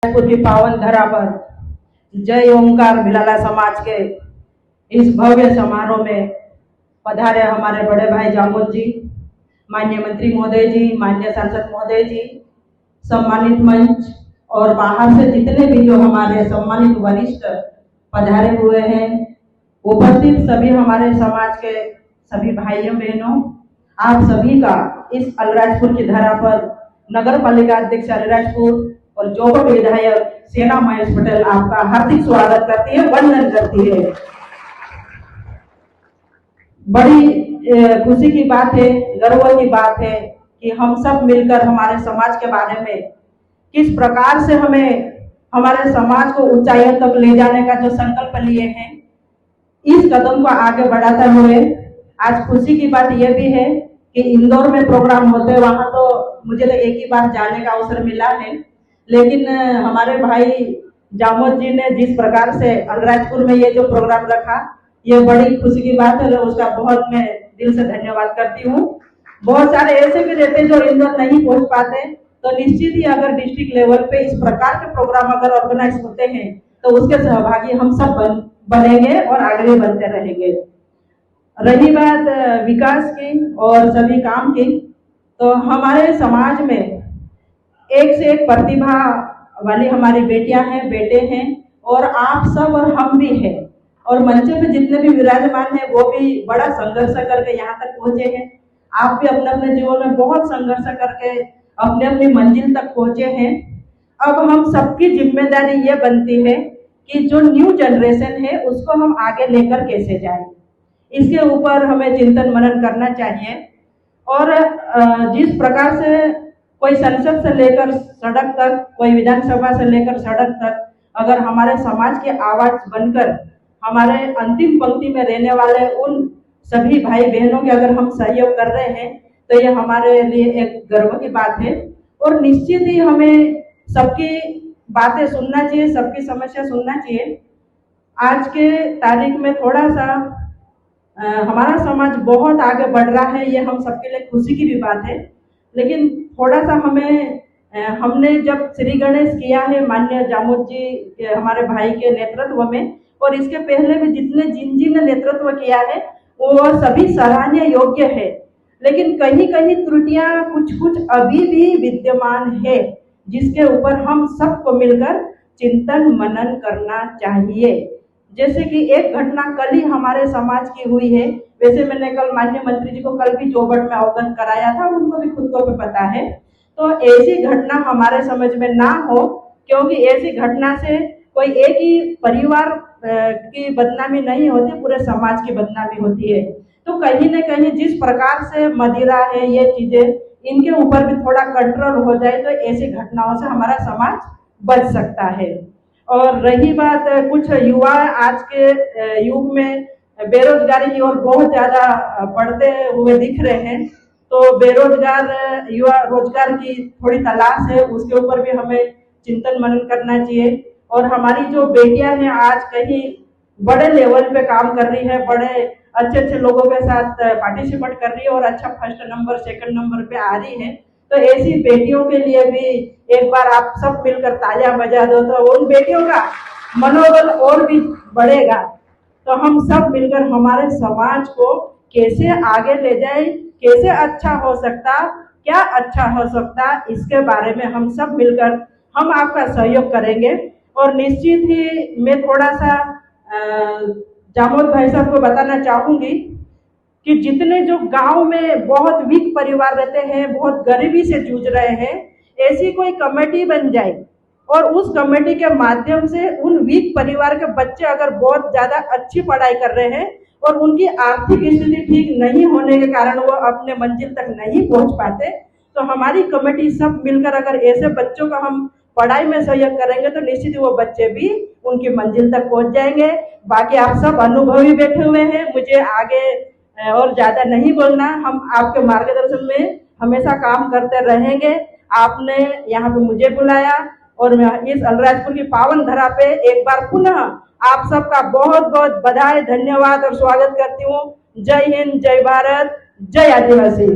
रायपुर की पावन धरा पर जय ओंकार भिलाला समाज के इस भव्य समारोह में पधारे हमारे बड़े भाई जामोद जी, माननीय मंत्री महोदय जी, माननीय सांसद महोदय जी, सम्मानित मंच और बाहर से जितने भी जो हमारे सम्मानित वरिष्ठ पधारे हुए हैं, उपस्थित सभी हमारे समाज के सभी भाइयों बहनों, आप सभी का इस अलीराजपुर की धरा पर नगर पालिका अध्यक्ष अलीराजपुर और जोबट विधायक सेना महेश पटेल आपका हार्दिक स्वागत करती है, वंदन करती है। बड़ी खुशी की बात है, गर्व की बात है कि हम सब मिलकर हमारे समाज के बारे में किस प्रकार से हमें हमारे समाज को ऊंचाइयों तक ले जाने का जो संकल्प लिए हैं, इस कदम को आगे बढ़ाते हुए आज खुशी की बात यह भी है कि इंदौर में प्रोग्राम होते हैं, वहां तो मुझे तो एक ही बार जाने का अवसर मिला है, लेकिन हमारे भाई जामोद जी ने जिस प्रकार से अलीराजपुर में ये जो प्रोग्राम रखा, ये बड़ी खुशी की बात है। उसका बहुत मैं दिल से धन्यवाद करती हूँ। बहुत सारे ऐसे भी रहते हैं जो इंदौर नहीं पहुंच पाते, तो निश्चित ही अगर डिस्ट्रिक्ट लेवल पे इस प्रकार के प्रोग्राम अगर ऑर्गेनाइज होते हैं तो उसके सहभागी हम सब बनेंगे और आगे भी बनते रहेंगे। रही बात विकास की और सभी काम की, तो हमारे समाज में एक से एक प्रतिभा वाली हमारी बेटियां हैं, बेटे हैं, और आप सब और हम भी हैं, और मंच पे जितने भी विराजमान हैं वो भी बड़ा संघर्ष करके यहाँ तक पहुंचे हैं। आप भी अपने अपने जीवन में बहुत संघर्ष करके अपने अपनी मंजिल तक पहुंचे हैं। अब हम सबकी जिम्मेदारी ये बनती है कि जो न्यू जनरेशन है उसको हम आगे लेकर कैसे जाएं, इसके ऊपर हमें चिंतन मनन करना चाहिए। और जिस प्रकार से कोई संसद से लेकर सड़क तक, कोई विधानसभा से लेकर सड़क तक, अगर हमारे समाज की आवाज बनकर हमारे अंतिम पंक्ति में रहने वाले उन सभी भाई बहनों के अगर हम सहयोग कर रहे हैं तो ये हमारे लिए एक गर्व की बात है। और निश्चित ही हमें सबकी बातें सुनना चाहिए, सबकी समस्या सुनना चाहिए। आज के तारीख में थोड़ा सा हमारा समाज बहुत आगे बढ़ रहा है, ये हम सबके लिए खुशी की भी बात है, लेकिन थोड़ा सा हमने जब श्री गणेश किया है माननीय जामोद जी के, हमारे भाई के नेतृत्व में, और इसके पहले भी जिन ने नेतृत्व किया है वो सभी सराहनीय योग्य है, लेकिन कहीं कहीं त्रुटियां कुछ अभी भी विद्यमान है, जिसके ऊपर हम सबको मिलकर चिंतन मनन करना चाहिए। जैसे कि एक घटना कल ही हमारे समाज की हुई है, वैसे मैंने कल माननीय मंत्री जी को कल भी जोबट में अवगत कराया था, उनको भी खुद को भी पता है। तो ऐसी घटना हमारे समझ में ना हो, क्योंकि ऐसी घटना से कोई एक ही परिवार की बदनामी नहीं होती, पूरे समाज की बदनामी होती है। तो कहीं न कहीं जिस प्रकार से मदिरा है, ये चीजें, इनके ऊपर भी थोड़ा कंट्रोल हो जाए तो ऐसी घटनाओं से हमारा समाज बच सकता है। और रही बात कुछ युवा आज के युग में बेरोजगारी की ओर बहुत ज्यादा बढ़ते हुए दिख रहे हैं, तो बेरोजगार युवा रोजगार की थोड़ी तलाश है, उसके ऊपर भी हमें चिंतन मनन करना चाहिए। और हमारी जो बेटियां हैं आज कहीं बड़े लेवल पे काम कर रही है, बड़े अच्छे अच्छे लोगों के साथ पार्टिसिपेट कर रही है और अच्छा फर्स्ट नंबर सेकंड नंबर पे आ रही है, तो ऐसी बेटियों के लिए भी एक बार आप सब मिलकर तालियां बजा दो तो उन बेटियों का मनोबल और भी बढ़ेगा। तो हम सब मिलकर हमारे समाज को कैसे आगे ले जाए, कैसे अच्छा हो सकता, क्या अच्छा हो सकता, इसके बारे में हम सब मिलकर हम आपका सहयोग करेंगे। और निश्चित ही मैं थोड़ा सा जामोद भाई साहब को बताना चाहूंगी कि जितने जो गांव में बहुत वीक परिवार रहते हैं, बहुत गरीबी से जूझ रहे हैं, ऐसी कोई कमेटी बन जाए और उस कमेटी के माध्यम से उन वीक परिवार के बच्चे अगर बहुत ज्यादा अच्छी पढ़ाई कर रहे हैं और उनकी आर्थिक स्थिति ठीक नहीं होने के कारण वो अपने मंजिल तक नहीं पहुंच पाते, तो हमारी कमेटी सब मिलकर अगर ऐसे बच्चों का हम पढ़ाई में सहयोग करेंगे तो निश्चित वो बच्चे भी उनकी मंजिल तक पहुंच जाएंगे। बाकी आप सब अनुभवी बैठे हुए हैं, मुझे आगे और ज्यादा नहीं बोलना, हम आपके मार्गदर्शन में हमेशा काम करते रहेंगे। आपने यहाँ पे मुझे बुलाया और मैं इस अलीराजपुर की पावन धरा पे एक बार पुनः आप सबका बहुत बहुत बधाई, धन्यवाद और स्वागत करती हूँ। जय हिंद, जय भारत, जय आदिवासी।